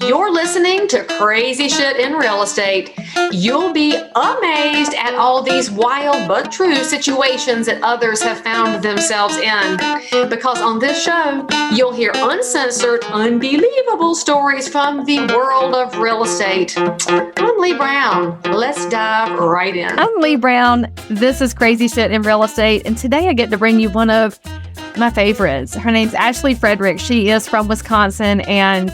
You're listening to Crazy Shit in Real Estate. You'll be amazed at all these wild but true situations that others have found themselves in. Because on this show, you'll hear uncensored, unbelievable stories from the world of real estate. I'm Leigh Brown. Let's dive right in. I'm Leigh Brown. This is Crazy Shit in Real Estate. And today I get to bring you one of my favorites. Her name's Ashley Fredrick. She is from Wisconsin. And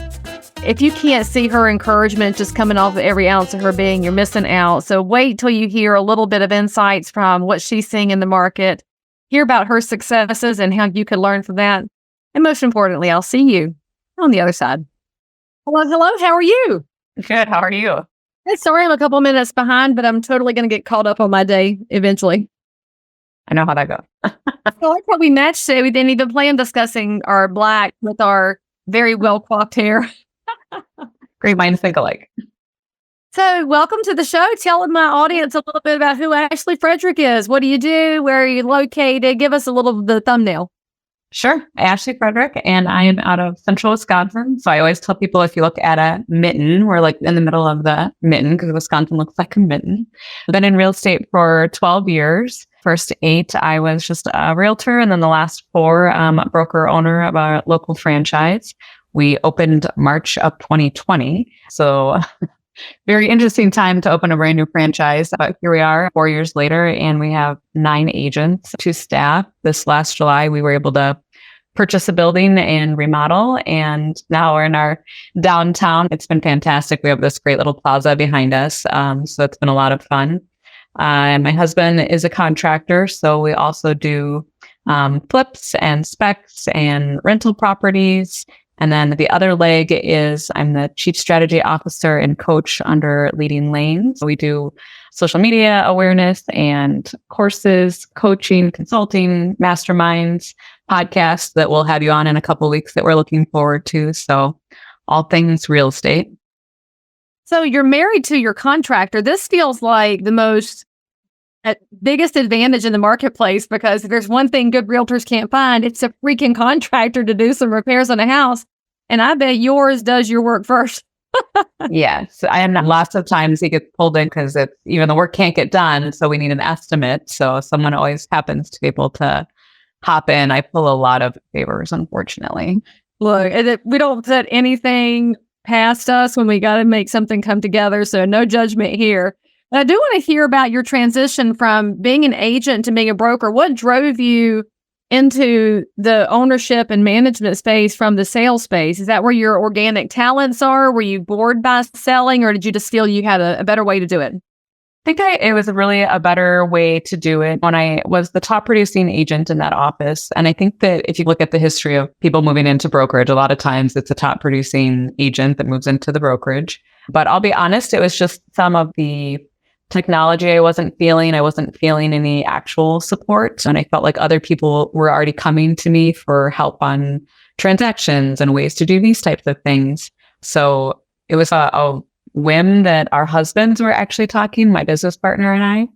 if you can't see her encouragement just coming off of every ounce of her being, you're missing out. So wait till you hear a little bit of insights from what she's seeing in the market, hear about her successes and how you can learn from that. And most importantly, I'll see you on the other side. Hello. How are you? Good. How are you? Hey, sorry, I'm a couple minutes behind, but I'm totally going to get caught up on my day eventually. I know how that goes. I feel like what we matched today, we didn't even plan discussing our black with our very well-coiffed hair. Great minds think alike. So welcome to the show. Tell my audience a little bit about who Ashley Fredrick is. What do you do? Where are you located? Give us a little of the thumbnail. Sure. Ashley Fredrick, and I am out of central Wisconsin. So I always tell people if you look at a mitten, we're like in the middle of the mitten because Wisconsin looks like a mitten. I've been in real estate for 12 years. First 8, I was just a realtor, and then the last 4, a broker owner of a local franchise. We opened March of 2020. So very interesting time to open a brand new franchise. But here we are 4 years later, and we have 9 agents, 2 staff. This last July, we were able to purchase a building and remodel. And now we're in our downtown. It's been fantastic. We have this great little plaza behind us. So it's been a lot of fun. And my husband is a contractor. So we also do flips and specs and rental properties. And then the other leg is I'm the chief strategy officer and coach under Leading Lanes. We do social media awareness and courses, coaching, consulting, masterminds, podcasts that we'll have you on in a couple of weeks that we're looking forward to. So all things real estate. So you're married to your contractor. This feels like the most biggest advantage in the marketplace, because if there's one thing good realtors can't find, it's a freaking contractor to do some repairs on a house. And I bet yours does your work first. Yes. I am lots of times he gets pulled in because even the work can't get done. So we need an estimate. So someone always happens to be able to hop in. I pull a lot of favors, unfortunately. Look, we don't put anything past us when we got to make something come together. So no judgment here. But I do want to hear about your transition from being an agent to being a broker. What drove you into the ownership and management space from the sales space? Is that where your organic talents are? Were you bored by selling, or did you just feel you had a better way to do it? I think it was really a better way to do it when I was the top producing agent in that office. And I think that if you look at the history of people moving into brokerage, a lot of times it's a top producing agent that moves into the brokerage. But I'll be honest, it was just some of the technology I wasn't feeling any actual support. And I felt like other people were already coming to me for help on transactions and ways to do these types of things. So it was a whim that our husbands were actually talking, my business partner and I,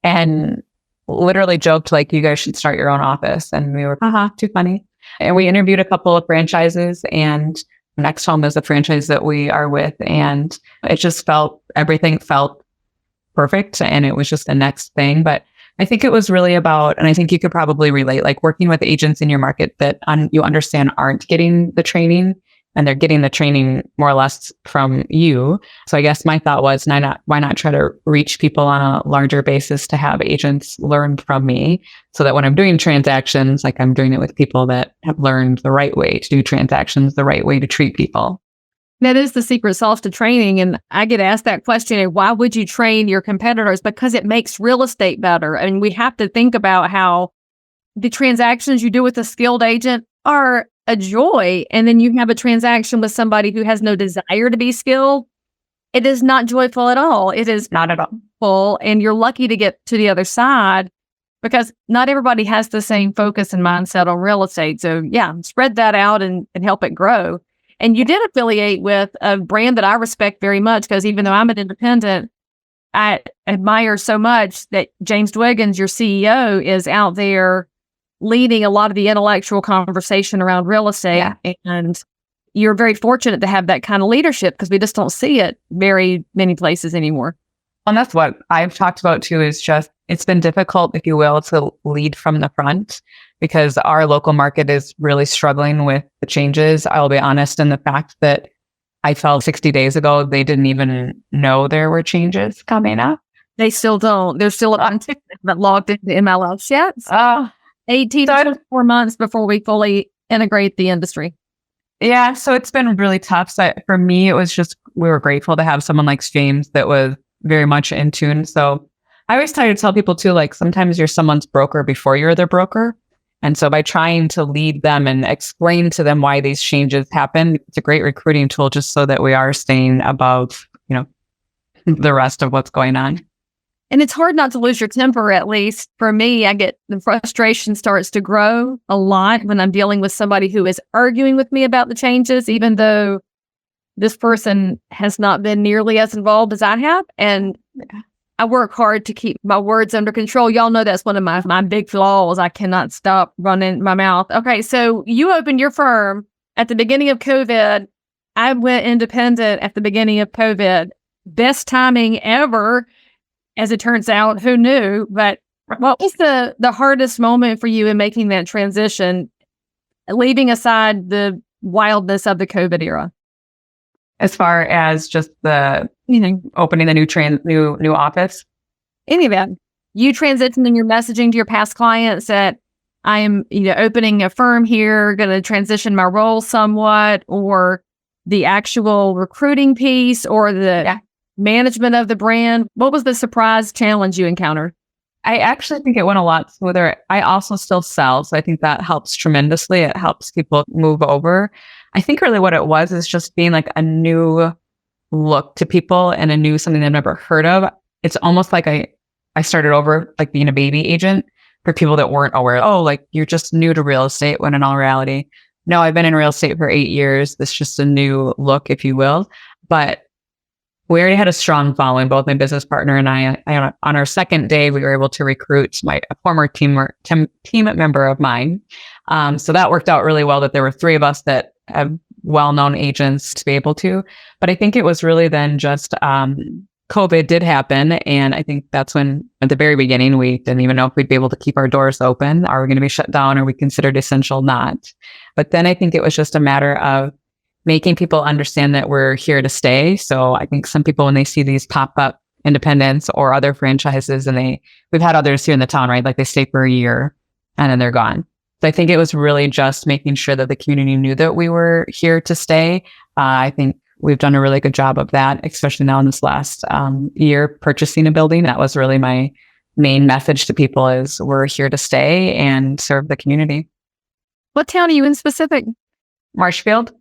and literally joked like, you guys should start your own office. And we were, too funny. And we interviewed a couple of franchises, and Next Home is a franchise that we are with. And it just everything felt perfect. And it was just the next thing. But I think it was really about, and I think you could probably relate, like working with agents in your market that you understand aren't getting the training, and they're getting the training more or less from you. So I guess my thought was, why not try to reach people on a larger basis to have agents learn from me, so that when I'm doing transactions, like I'm doing it with people that have learned the right way to do transactions, the right way to treat people. That is the secret sauce to training. And I get asked that question, why would you train your competitors? Because it makes real estate better. And we have to think about how the transactions you do with a skilled agent are a joy. And then you have a transaction with somebody who has no desire to be skilled. It is not joyful at all. It is not at all full. And you're lucky to get to the other side, because not everybody has the same focus and mindset on real estate. So yeah, spread that out and help it grow. And you did affiliate with a brand that I respect very much, because even though I'm an independent, I admire so much that James Dwiggins, your CEO, is out there leading a lot of the intellectual conversation around real estate. Yeah. And you're very fortunate to have that kind of leadership because we just don't see it very many places anymore. And that's what I've talked about too, is just, it's been difficult, if you will, to lead from the front because our local market is really struggling with the changes. I'll be honest in the fact that I felt 60 days ago, they didn't even know there were changes coming up. They still don't. They're still not logged into MLS yet. 18 to 24 months before we fully integrate the industry. Yeah, so it's been really tough. So for me, it was just, we were grateful to have someone like James that was very much in tune. So I always try to tell people too, like sometimes you're someone's broker before you're their broker. And so by trying to lead them and explain to them why these changes happen, it's a great recruiting tool just so that we are staying above, the rest of what's going on. And it's hard not to lose your temper, at least for me. The frustration starts to grow a lot when I'm dealing with somebody who is arguing with me about the changes, even though this person has not been nearly as involved as I have. And I work hard to keep my words under control. Y'all know that's one of my big flaws. I cannot stop running my mouth. Okay, so you opened your firm at the beginning of COVID. I went independent at the beginning of COVID. Best timing ever, as it turns out. Who knew? But what was the hardest moment for you in making that transition, leaving aside the wildness of the COVID era? As far as just the opening the new office, any of that, you transitioning your messaging to your past clients that I am opening a firm here, going to transition my role somewhat, or the actual recruiting piece, or the management of the brand. What was the surprise challenge you encountered? I actually think it went a lot smoother. I also still sell, so I think that helps tremendously. It helps people move over. I think really what it was is just being like a new look to people and something they've never heard of. It's almost like I started over like being a baby agent for people that weren't aware. Oh, like you're just new to real estate, when in all reality, no, I've been in real estate for 8 years. This is just a new look, if you will. But we already had a strong following, both my business partner and I. On our second day, we were able to recruit a former team member of mine. So that worked out really well, that there were 3 of us that have well-known agents to be able to. But I think it was really then just COVID did happen. And I think that's when, at the very beginning, we didn't even know if we'd be able to keep our doors open. Are we going to be shut down? Are we considered essential? Not. But then I think it was just a matter of making people understand that we're here to stay. So I think some people, when they see these pop-up independents or other franchises, and we've had others here in the town, right? Like they stay for a year and then they're gone. So I think it was really just making sure that the community knew that we were here to stay. I think we've done a really good job of that, especially now in this last year purchasing a building. That was really my main message to people, is we're here to stay and serve the community. What town are you in specific? Marshfield.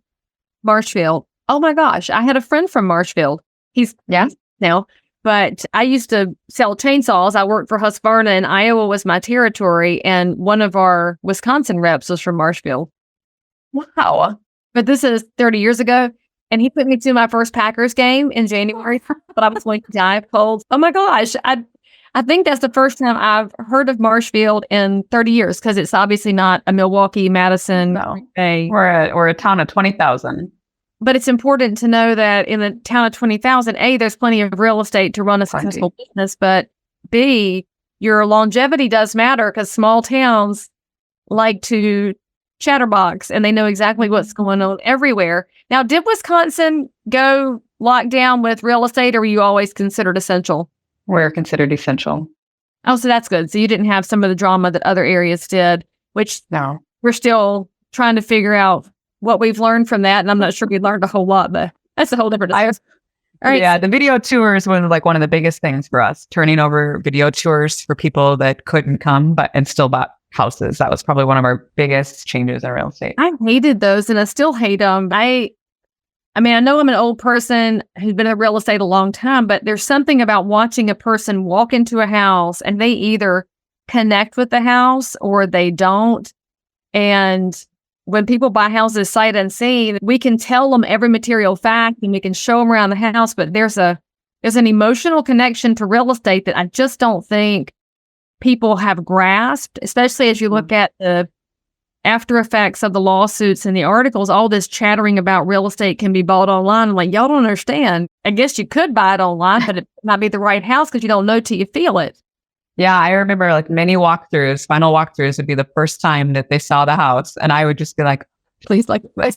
Oh my gosh. I had a friend from Marshfield. He's now, but I used to sell chainsaws. I worked for Husqvarna, and Iowa was my territory. And one of our Wisconsin reps was from Marshfield. Wow. But this is 30 years ago. And he put me to my first Packers game in January, but I was going to die of cold. Oh my gosh. I think that's the first time I've heard of Marshfield in 30 years, because it's obviously not a Milwaukee, Madison. No. We're a town of 20,000. But it's important to know that in the town of 20,000, A, there's plenty of real estate to run a successful business, but B, your longevity does matter, because small towns like to chatterbox and they know exactly what's going on everywhere. Now, did Wisconsin go lockdown with real estate, or were you always considered essential? We're considered essential. Oh, so that's good. So you didn't have some of the drama that other areas did, which no, we're still trying to figure out what we've learned from that. And I'm not sure we learned a whole lot, but that's a whole different discussion. All right. Yeah, the video tours was like one of the biggest things for us, turning over video tours for people that couldn't come and still bought houses. That was probably one of our biggest changes in real estate. I hated those, and I still hate them. I mean, I know I'm an old person who's been in real estate a long time, but there's something about watching a person walk into a house and they either connect with the house or they don't. And when people buy houses sight unseen, we can tell them every material fact and we can show them around the house, but there's an emotional connection to real estate that I just don't think people have grasped, especially as you look at the after effects of the lawsuits and the articles, all this chattering about real estate can be bought online. I'm like, y'all don't understand. I guess you could buy it online, but it might be the right house because you don't know till you feel it. Yeah, I remember like many walkthroughs, final walkthroughs would be the first time that they saw the house. And I would just be like, please like this.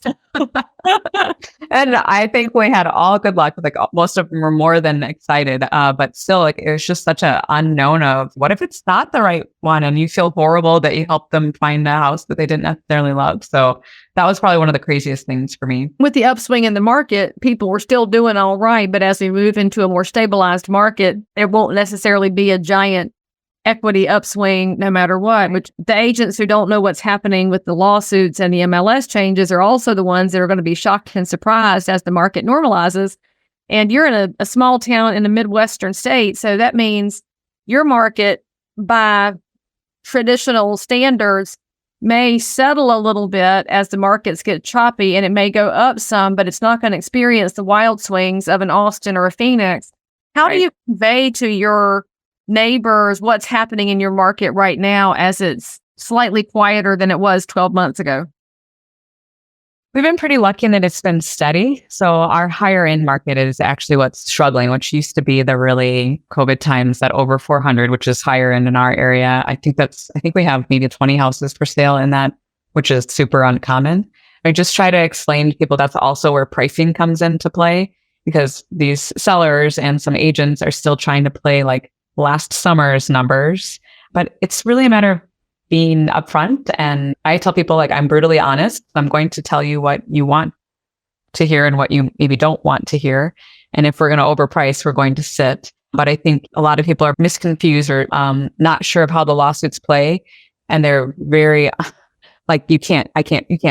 And I think we had all good luck. Like most of them were more than excited. But still, like it was just such an unknown of what if it's not the right one and you feel horrible that you helped them find a house that they didn't necessarily love. So that was probably one of the craziest things for me. With the upswing in the market, people were still doing all right. But as we move into a more stabilized market, there won't necessarily be a giant equity upswing no matter what, which the agents who don't know what's happening with the lawsuits and the MLS changes are also the ones that are going to be shocked and surprised as the market normalizes. And you're in a small town in a Midwestern state. So that means your market by traditional standards may settle a little bit as the markets get choppy, and it may go up some, but it's not going to experience the wild swings of an Austin or a Phoenix. How do you convey to your neighbors what's happening in your market right now as it's slightly quieter than it was 12 months ago? We've been pretty lucky in that it's been steady. So our higher end market is actually what's struggling, which used to be the really COVID times, that over 400, which is higher end in our area. I think we have maybe 20 houses for sale in that, which is super uncommon. I just try to explain to people that's also where pricing comes into play, because these sellers and some agents are still trying to play like last summer's numbers, but it's really a matter of being upfront. And I tell people, like, I'm brutally honest. I'm going to tell you what you want to hear and what you maybe don't want to hear. And if we're going to overprice, we're going to sit. But I think a lot of people are misconfused or not sure of how the lawsuits play. And they're very like, you can't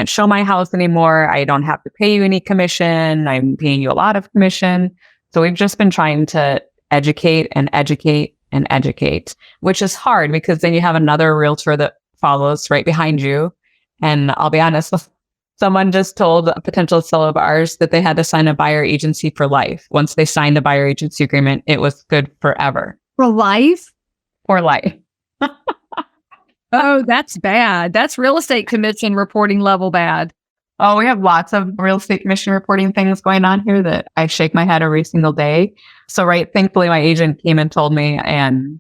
show my house anymore. I don't have to pay you any commission. I'm paying you a lot of commission. So we've just been trying to educate, which is hard because then you have another realtor that follows right behind you. And I'll be honest, someone just told a potential seller of ours that they had to sign a buyer agency for life. Once they signed a buyer agency agreement, it was good forever. For life? For life. Oh, that's bad. That's real estate commission reporting level bad. Oh, we have lots of real estate commission reporting things going on here that I shake my head every single day. So, thankfully, my agent came and told me, and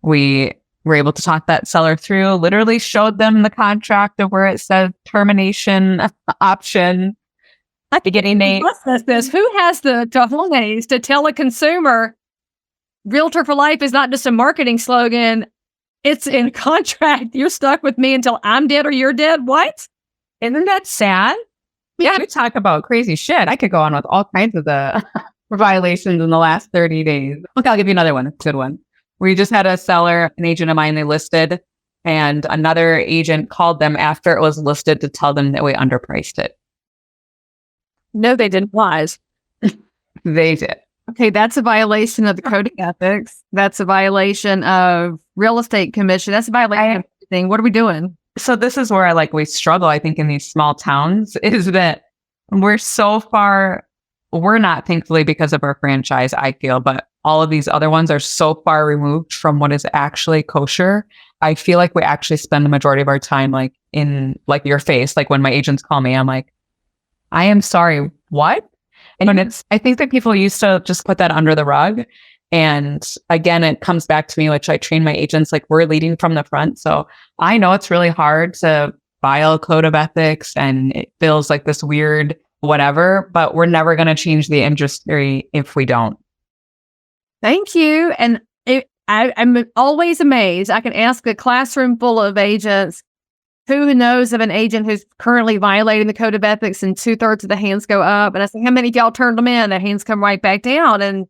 we were able to talk that seller through, literally showed them the contract of where it says termination option. Beginning date. Who has the cojones to tell a consumer Realtor for Life is not just a marketing slogan? It's in contract. You're stuck with me until I'm dead or you're dead. What? Isn't that sad? Yeah, we talk about crazy shit. I could go on with all kinds of the violations in the last 30 days. Look, I'll give you another one. It's a good one. We just had a seller, an agent of mine, they listed, and another agent called them after it was listed to tell them that we underpriced it. No, they didn't. Lies. They did. Okay, that's a violation of the code of ethics. That's a violation of real estate commission. That's a violation of everything. What are we doing? So this is where we struggle, I think, in these small towns, is that we're so far, we're not, thankfully, because of our franchise, I feel, but all of these other ones are so far removed from what is actually kosher. I feel like we actually spend the majority of our time in your face. Like when my agents call me, I'm like, I am sorry, what? And I think that people used to just put that under the rug. And again, it comes back to me, which I train my agents, we're leading from the front. So I know it's really hard to file a code of ethics and it feels like this weird whatever, but we're never going to change the industry if we don't. Thank you. And I'm always amazed. I can ask a classroom full of agents, who knows of an agent who's currently violating the code of ethics, and 2/3 of the hands go up. And I say, how many of y'all turned them in? The hands come right back down. And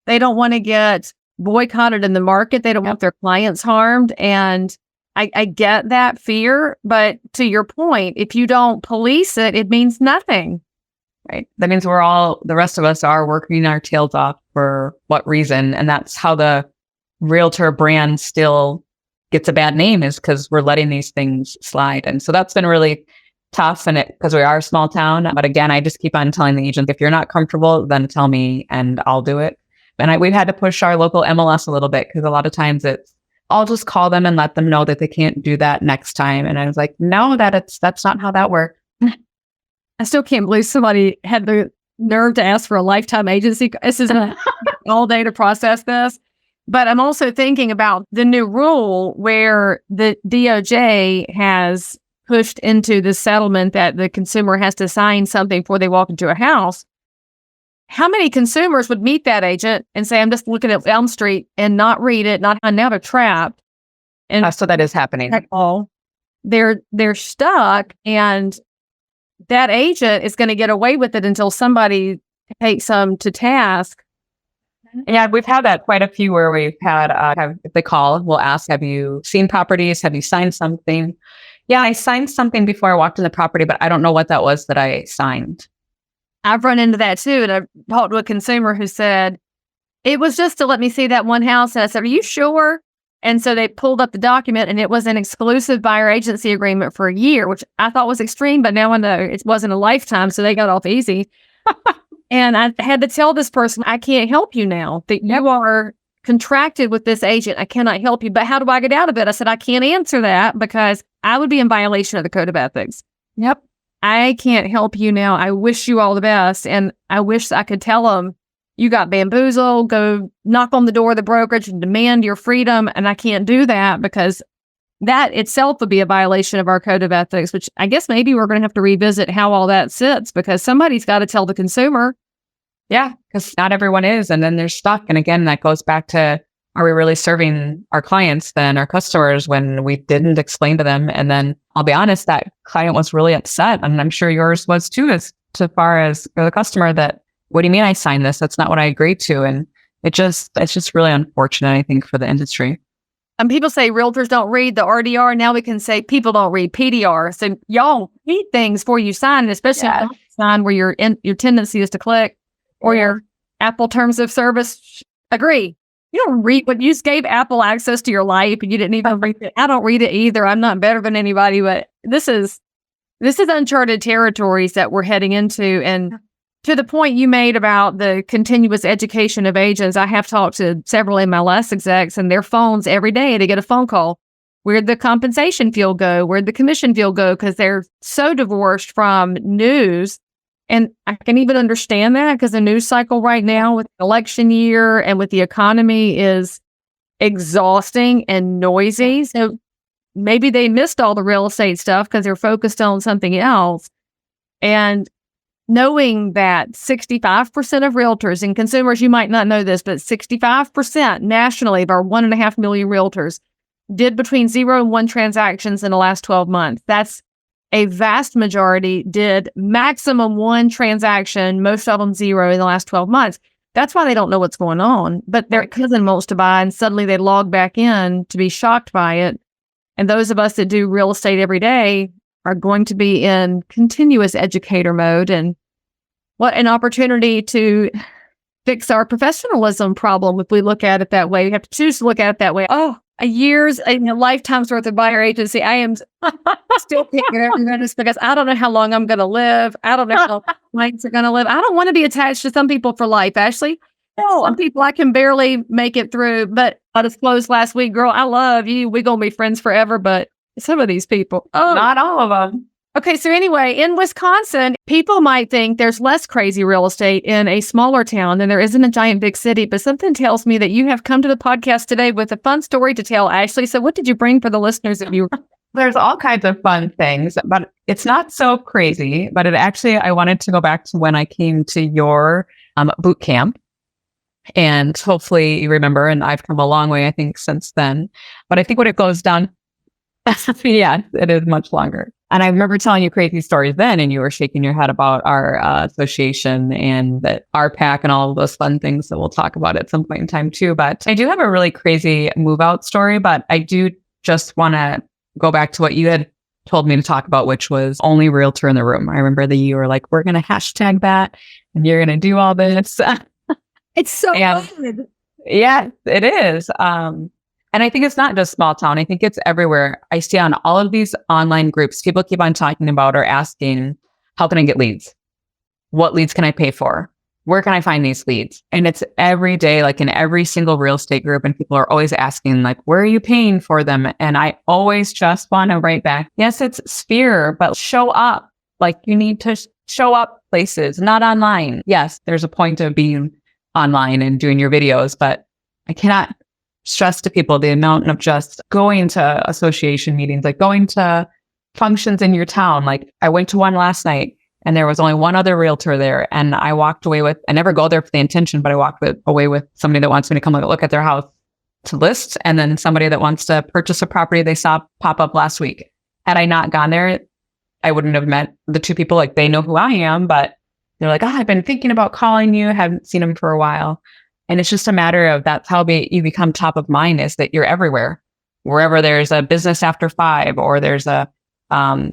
they don't want to get boycotted in the market. They don't want their clients harmed. And I get that fear. But to your point, if you don't police it, it means nothing. Right. That means the rest of us are working our tails off for what reason? And that's how the Realtor brand still gets a bad name, is because we're letting these things slide. And so that's been really tough, and because we are a small town. But again, I just keep on telling the agent, if you're not comfortable, then tell me and I'll do it. And we've had to push our local MLS a little bit, because a lot of times it's I'll just call them and let them know that they can't do that next time. And I was like, no, that's not how that works. I still can't believe somebody had the nerve to ask for a lifetime agency. This is all day to process this. But I'm also thinking about the new rule where the DOJ has pushed into the settlement that the consumer has to sign something before they walk into a house. How many consumers would meet that agent and say, I'm just looking at Elm Street and not read it, and now they're trapped. And So that is happening. They're stuck, and that agent is going to get away with it until somebody takes them to task. Yeah, we've had that quite a few where we've had, if they call, we'll ask, have you seen properties? Have you signed something? Yeah, I signed something before I walked in the property, but I don't know what that was that I signed. I've run into that too. And I've talked to a consumer who said, it was just to let me see that one house. And I said, are you sure? And so they pulled up the document, and it was an exclusive buyer agency agreement for a year, which I thought was extreme, but now I know it wasn't a lifetime. So they got off easy. And I had to tell this person, I can't help you now, that you are contracted with this agent. I cannot help you. But how do I get out of it? I said, I can't answer that because I would be in violation of the code of ethics. Yep. I can't help you now. I wish you all the best. And I wish I could tell them, you got bamboozled, go knock on the door of the brokerage and demand your freedom. And I can't do that because that itself would be a violation of our code of ethics, which I guess maybe we're going to have to revisit how all that sits, because somebody's got to tell the consumer. Yeah, because not everyone is. And then they're stuck. And again, that goes back to, are we really serving our clients then, our customers, when we didn't explain to them? And then I'll be honest, that client was really upset. And I'm sure yours was too, as far as the customer, that, what do you mean I signed this? That's not what I agreed to. And it's just really unfortunate, I think, for the industry. And people say realtors don't read the RDR. Now we can say people don't read PDR. So y'all read things before you sign, especially if you sign where your tendency is to click, or your Apple terms of service. Agree. You don't read what you just gave Apple access to your life, and you didn't even read it. I don't read it either. I'm not better than anybody, but this is uncharted territories that we're heading into. And to the point you made about the continuous education of agents, I have talked to several MLS execs, and their phones every day to get a phone call. Where'd the compensation field go? Where'd the commission field go? Because they're so divorced from news. And I can even understand that, because the news cycle right now with the election year and with the economy is exhausting and noisy. So maybe they missed all the real estate stuff because they're focused on something else. And knowing that 65% of realtors, and consumers, you might not know this, but 65% nationally of our 1.5 million realtors did between 0 and 1 transactions in the last 12 months. That's a vast majority did maximum 1 transaction, most of them 0 in the last 12 months. That's why they don't know what's going on. But their cousin wants to buy, and suddenly they log back in to be shocked by it. And those of us that do real estate every day are going to be in continuous educator mode. And what an opportunity to fix our professionalism problem if we look at it that way. We have to choose to look at it that way. Oh, a lifetime's worth of buyer agency. I am still picking everything just because I don't know how long I'm going to live. I don't know how clients are going to live. I don't want to be attached to some people for life, Ashley. Some people I can barely make it through, but I disclosed last week, girl, I love you. We're going to be friends forever, but some of these people, not all of them. Okay, so anyway, in Wisconsin, people might think there's less crazy real estate in a smaller town than there is in a giant big city, but something tells me that you have come to the podcast today with a fun story to tell, Ashley. So what did you bring for the listeners of you? There's all kinds of fun things, but it's not so crazy. But I wanted to go back to when I came to your boot camp. And hopefully you remember, and I've come a long way, I think, since then. But I think what it goes down, yeah, it is much longer. And I remember telling you crazy stories then, and you were shaking your head about our association and that RPAC and all of those fun things that we'll talk about at some point in time too. But I do have a really crazy move out story, but I do just want to go back to what you had told me to talk about, which was only realtor in the room. I remember that you were like, we're going to hashtag that and you're going to do all this. It's so good. Yeah, it is. And I think it's not just small town. I think it's everywhere. I see on all of these online groups, people keep on talking about or asking, how can I get leads? What leads can I pay for? where can I find these leads? And it's every day, like in every single real estate group. And people are always asking, like, where are you paying for them? And I always just want to write back, yes, it's Sphere, but show up. Like, you need to show up places, not online. Yes, there's a point of being online and doing your videos, but I cannot stress to people the amount of just going to association meetings, like going to functions in your town. Like, I went to one last night and there was only one other realtor there. And I walked away with, I never go there for the intention, but I walked away with somebody that wants me to come look at their house to list. And then somebody that wants to purchase a property they saw pop up last week. Had I not gone there, I wouldn't have met the two people. Like, they know who I am, but they're like, oh, I've been thinking about calling you. Haven't seen them for a while. And it's just a matter of, that's how you become top of mind, is that you're everywhere. Wherever there's a business after 5 or there's a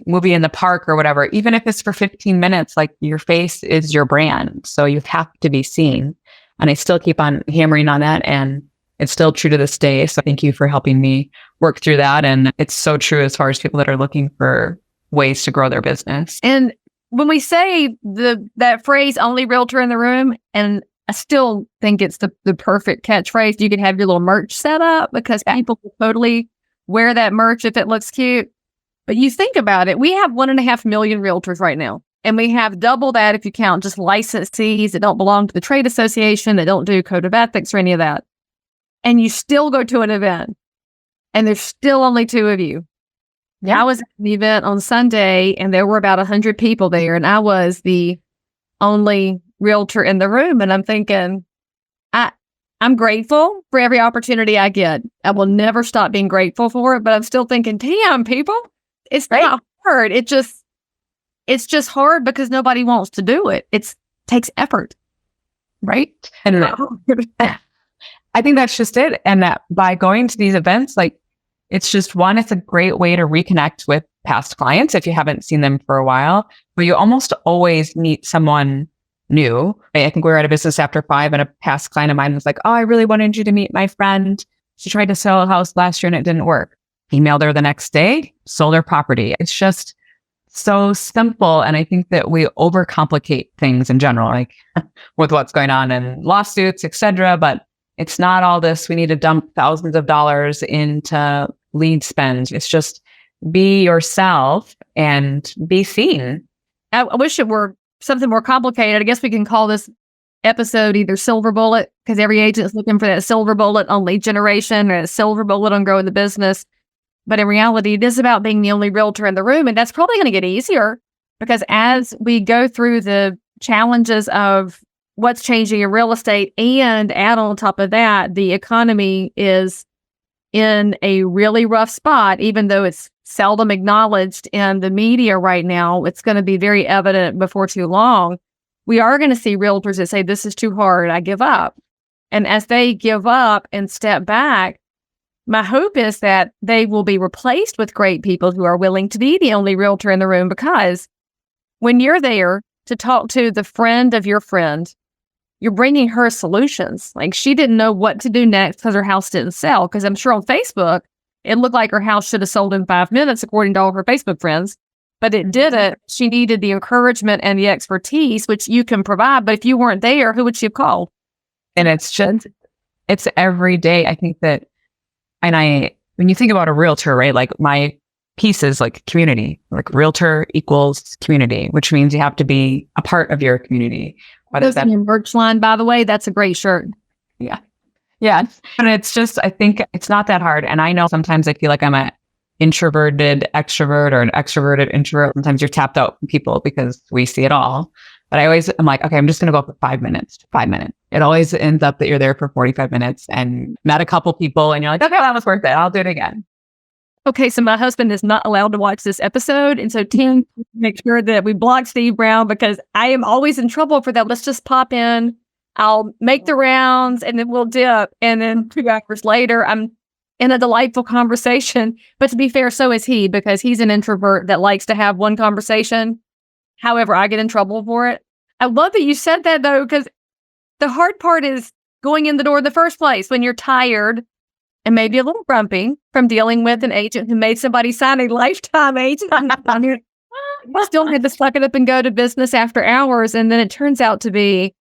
movie in the park or whatever, even if it's for 15 minutes, like, your face is your brand. So you have to be seen. And I still keep on hammering on that. And it's still true to this day. So thank you for helping me work through that. And it's so true as far as people that are looking for ways to grow their business. And when we say that phrase, only realtor in the room, and I still think it's the perfect catchphrase. You can have your little merch set up, because people will totally wear that merch if it looks cute. But you think about it, we have 1.5 million realtors right now. And we have double that if you count just licensees that don't belong to the trade association, that don't do code of ethics or any of that. And you still go to an event and there's still only 2 of you. Yeah. I was at the event on Sunday and there were about 100 people there, and I was the only realtor in the room. And I'm thinking, I'm grateful for every opportunity I get. I will never stop being grateful for it, but I'm still thinking, damn, people, it's not hard. It's just hard because nobody wants to do it. It takes effort. Right. And I think that's just it. And that by going to these events, like, it's just, one, it's a great way to reconnect with past clients if you haven't seen them for a while, but you almost always meet someone new. I think we were at a business after 5 and a past client of mine was like, oh, I really wanted you to meet my friend. She tried to sell a house last year and it didn't work. Emailed her the next day, sold her property. It's just so simple. And I think that we overcomplicate things in general, like with what's going on in lawsuits, etc. But it's not all this, we need to dump thousands of dollars into lead spend. It's just be yourself and be seen. I wish it were something more complicated. I guess we can call this episode either Silver Bullet, because every agent is looking for that silver bullet on lead generation or a silver bullet on growing the business. But in reality, it is about being the only realtor in the room. And that's probably going to get easier, because as we go through the challenges of what's changing in real estate, and add on top of that, the economy is in a really rough spot, even though it's seldom acknowledged in the media right now, it's going to be very evident before too long. We are going to see realtors that say, this is too hard, I give up. And as they give up and step back, my hope is that they will be replaced with great people who are willing to be the only realtor in the room, because when you're there to talk to the friend of your friend, you're bringing her solutions. Like, she didn't know what to do next because her house didn't sell. Because I'm sure on Facebook, it looked like her house should have sold in 5 minutes, according to all her Facebook friends. But it didn't. She needed the encouragement and the expertise, which you can provide. But if you weren't there, who would she have called? And it's every day. I think that, when you think about a realtor, right? Like, my piece is like community, like realtor equals community, which means you have to be a part of your community. That's in your merch line, by the way. That's a great shirt. Yeah. Yeah. And it's just, I think it's not that hard. And I know sometimes I feel like I'm an introverted extrovert or an extroverted introvert. Sometimes you're tapped out from people because we see it all. But I'm like, okay, I'm just going to go for 5 minutes. It always ends up that you're there for 45 minutes and met a couple people and you're like, okay, that was worth it. I'll do it again. Okay, so my husband is not allowed to watch this episode. And so Tim, make sure that we block Steve Brown, because I am always in trouble for that. Let's just pop in. I'll make the rounds and then we'll dip. And then 2 hours later, I'm in a delightful conversation. But to be fair, so is he, because he's an introvert that likes to have one conversation. However, I get in trouble for it. I love that you said that, though, because the hard part is going in the door in the first place when you're tired and maybe a little grumpy from dealing with an agent who made somebody sign a lifetime agent. I still had to suck it up and go to business after hours. And then it turns out to be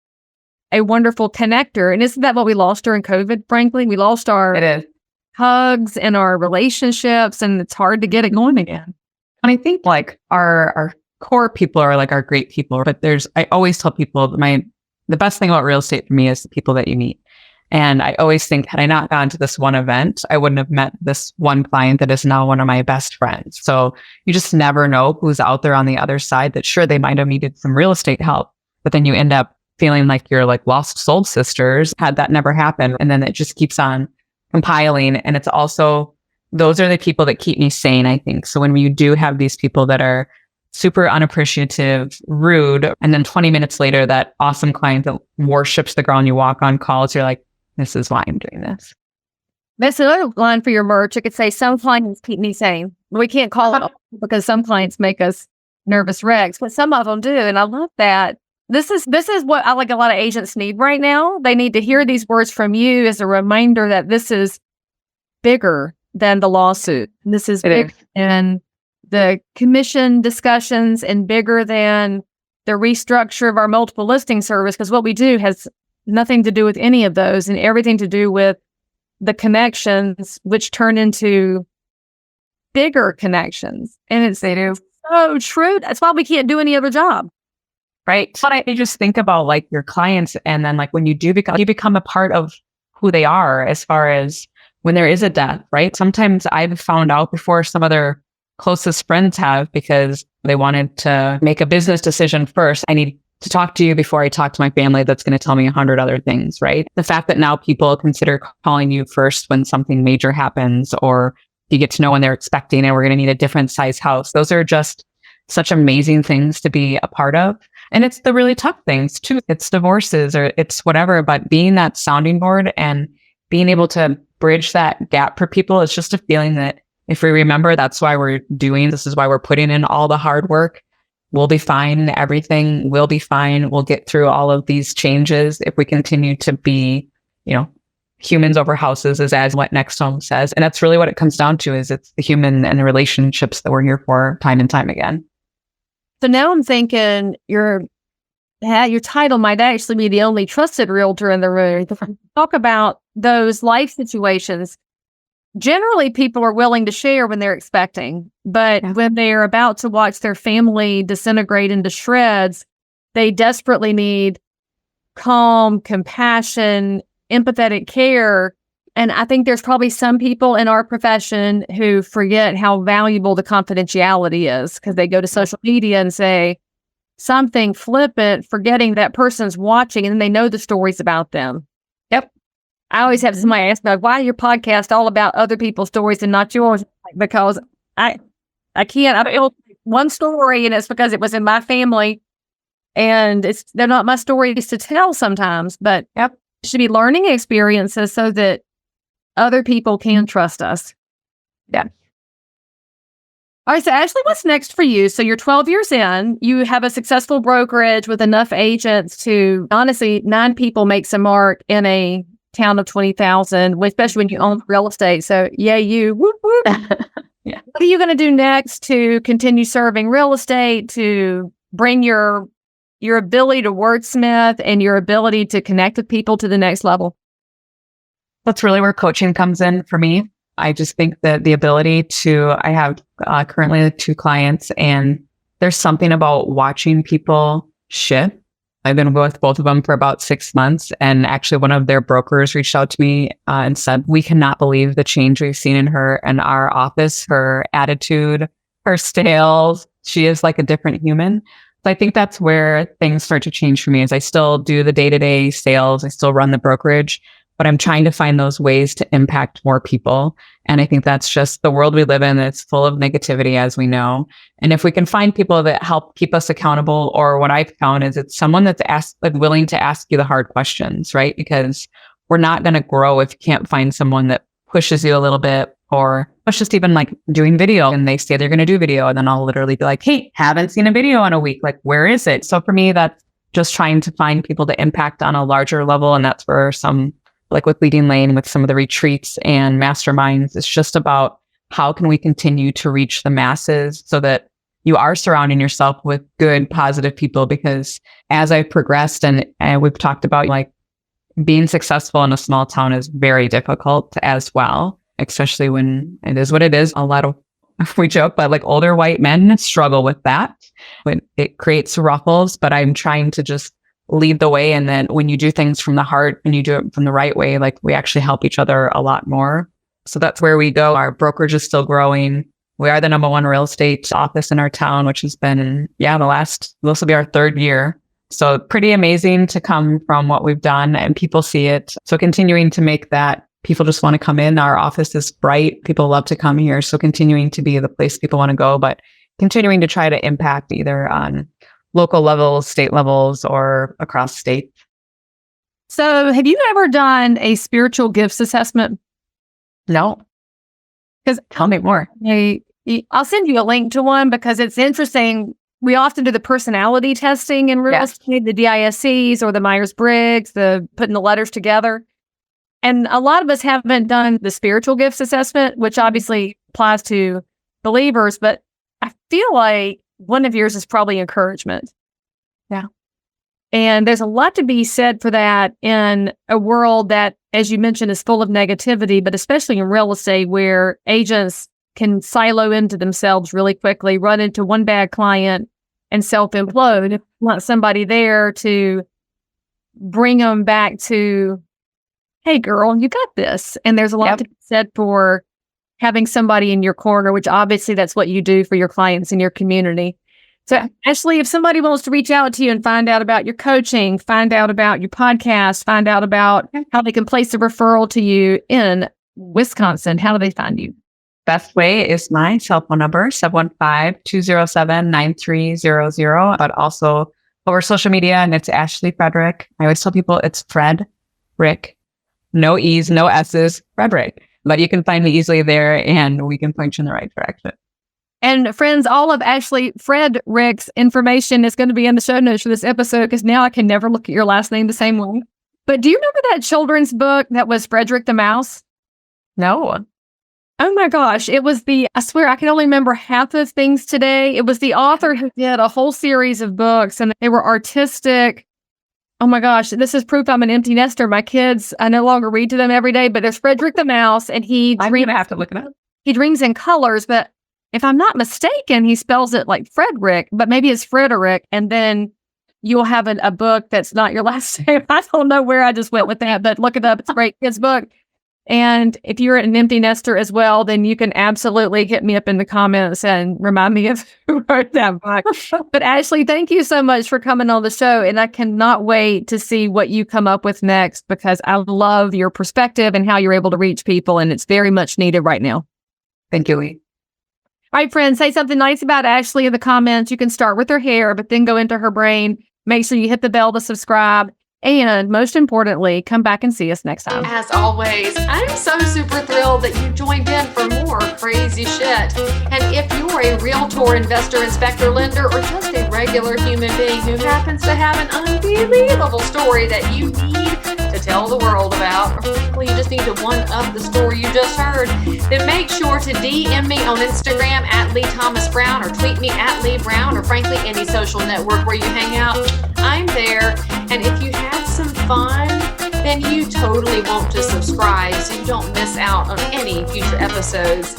a wonderful connector. And isn't that what we lost during COVID, frankly? We lost our It is. hugs and our relationships, and it's hard to get it going again. And I think like our core people are like our great people, but I always tell people the best thing about real estate for me is the people that you meet. And I always think, had I not gone to this one event, I wouldn't have met this one client that is now one of my best friends. So you just never know who's out there on the other side that sure, they might have needed some real estate help, but then you end up feeling like you're like lost soul sisters had that never happened. And then it just keeps on compiling. And it's also, those are the people that keep me sane, I think. So when you do have these people that are super unappreciative, rude, and then 20 minutes later, that awesome client that worships the ground you walk on calls, you're like, this is why I'm doing this. That's another line for your merch. It could say, some clients keep me sane. We can't call it all because some clients make us nervous wrecks, but some of them do. And I love that. This is what I like a lot of agents need right now. They need to hear these words from you as a reminder that this is bigger than the lawsuit. This is bigger than the commission discussions and bigger than the restructure of our multiple listing service, because what we do has nothing to do with any of those and everything to do with the connections, which turn into bigger connections. And it's so true. That's why we can't do any other job. Right. But I just think about like your clients, and then like when you do you become a part of who they are as far as when there is a death, right? Sometimes I've found out before some of their closest friends have, because they wanted to make a business decision first. I need to talk to you before I talk to my family that's going to tell me 100 other things, right? The fact that now people consider calling you first when something major happens, or you get to know when they're expecting and we're going to need a different size house. Those are just such amazing things to be a part of. And it's the really tough things too. It's divorces or it's whatever, but being that sounding board and being able to bridge that gap for people is just a feeling that if we remember, that's why we're doing this, is why we're putting in all the hard work. We'll be fine. Everything will be fine. We'll get through all of these changes if we continue to be, humans over houses, as what Next Home says. And that's really what it comes down to, is it's the human and the relationships that we're here for time and time again. So now I'm thinking your title might actually be the only trusted realtor in the room. Talk about those life situations. Generally, people are willing to share when they're expecting, but when they're about to watch their family disintegrate into shreds, they desperately need calm, compassion, empathetic care. And I think there's probably some people in our profession who forget how valuable the confidentiality is, because they go to social media and say something flippant, forgetting that person's watching, and then they know the stories about them. Yep. I always have somebody ask me, why is your podcast all about other people's stories and not yours? Because I can't. I feel one story, and it's because it was in my family, and they're not my stories to tell sometimes. But it should be learning experiences so that other people can trust us. Yeah. All right. So Ashley, what's next for you? So you're 12 years in. You have a successful brokerage with enough agents to, honestly, 9 people makes a mark in a town of 20,000, especially when you own real estate. So you, whoop, whoop. Yeah. What are you going to do next to continue serving real estate, to bring your ability to wordsmith and your ability to connect with people to the next level? That's really where coaching comes in for me. I just think that the ability I have currently 2 clients, and there's something about watching people shift. I've been with both of them for about 6 months. And actually one of their brokers reached out to me and said, we cannot believe the change we've seen in her and our office, her attitude, her sales. She is like a different human. So I think that's where things start to change for me. Is I still do the day-to-day sales. I still run the brokerage, but I'm trying to find those ways to impact more people. And I think that's just the world we live in. It's full of negativity, as we know. And if we can find people that help keep us accountable, or what I've found is it's someone that's willing to ask you the hard questions, right? Because we're not going to grow if you can't find someone that pushes you a little bit, or it's just even like doing video, and they say they're going to do video. And then I'll literally be like, hey, haven't seen a video in a week. Like, where is it? So for me, that's just trying to find people to impact on a larger level. And that's where like with Leading Lane, with some of the retreats and masterminds, it's just about how can we continue to reach the masses so that you are surrounding yourself with good, positive people, because as I've progressed and we've talked about like being successful in a small town is very difficult as well, especially when it is what it is. A lot of, we joke, but like older white men struggle with that when it creates ruffles, but I'm trying to just lead the way. And then when you do things from the heart and you do it from the right way, like we actually help each other a lot more. So that's where we go. Our brokerage is still growing. We are the #1 real estate office in our town, which has been, this will be our 3rd year. So pretty amazing to come from what we've done and people see it. So continuing to make that people just want to come in. Our office is bright. People love to come here. So continuing to be the place people want to go, but continuing to try to impact either on local levels, state levels, or across state. So have you ever done a spiritual gifts assessment? No. Because tell me more. I'll send you a link to one because it's interesting. We often do the personality testing in real estate, the DISCs or the Myers-Briggs, the putting the letters together. And a lot of us haven't done the spiritual gifts assessment, which obviously applies to believers, but I feel like one of yours is probably encouragement. Yeah. And there's a lot to be said for that in a world that, as you mentioned, is full of negativity, but especially in real estate where agents can silo into themselves really quickly, run into one bad client and self-implode. You want somebody there to bring them back to, hey, girl, you got this. And there's a lot to be said for having somebody in your corner, which obviously that's what you do for your clients in your community. So Ashley, if somebody wants to reach out to you and find out about your coaching, find out about your podcast, find out about how they can place a referral to you in Wisconsin, how do they find you? Best way is my cell phone number, 715-207-9300, but also over social media, and it's Ashley Fredrick. I always tell people it's Fred Rick, no E's, no S's, Fredrick. But you can find me easily there and we can point you in the right direction. And friends, all of Ashley Fredrick's information is going to be in the show notes for this episode because now I can never look at your last name the same way. But do you remember that children's book that was Frederick the Mouse? No. Oh my gosh. It was I swear I can only remember half of things today. It was the author who did a whole series of books and they were artistic. Oh my gosh, this is proof I'm an empty nester. My kids, I no longer read to them every day, but there's Frederick the Mouse and I'm going to have to look it up. He dreams in colors, but if I'm not mistaken, he spells it like Frederick, but maybe it's Frederick. And then you'll have a book that's not your last name. I don't know where I just went with that, but look it up. It's a great kids book. And if you're an empty nester as well, then you can absolutely hit me up in the comments and remind me of who wrote that book. But Ashley, thank you so much for coming on the show. And I cannot wait to see what you come up with next because I love your perspective and how you're able to reach people. And it's very much needed right now. Thank you, Leigh. All right, friends, say something nice about Ashley in the comments. You can start with her hair, but then go into her brain. Make sure you hit the bell to subscribe. And most importantly, come back and see us next time. As always, I'm so super thrilled that you joined in for more crazy shit. And if you're a realtor, investor, inspector, lender, or just a regular human being who happens to have an unbelievable story that you need to tell the world about, or frankly, you just need to one-up the story you just heard, then make sure to DM me on Instagram at Leigh Thomas Brown or tweet me at Leigh Brown or frankly, any social network where you hang out. I'm there. And if you had some fun, then you totally want to subscribe so you don't miss out on any future episodes.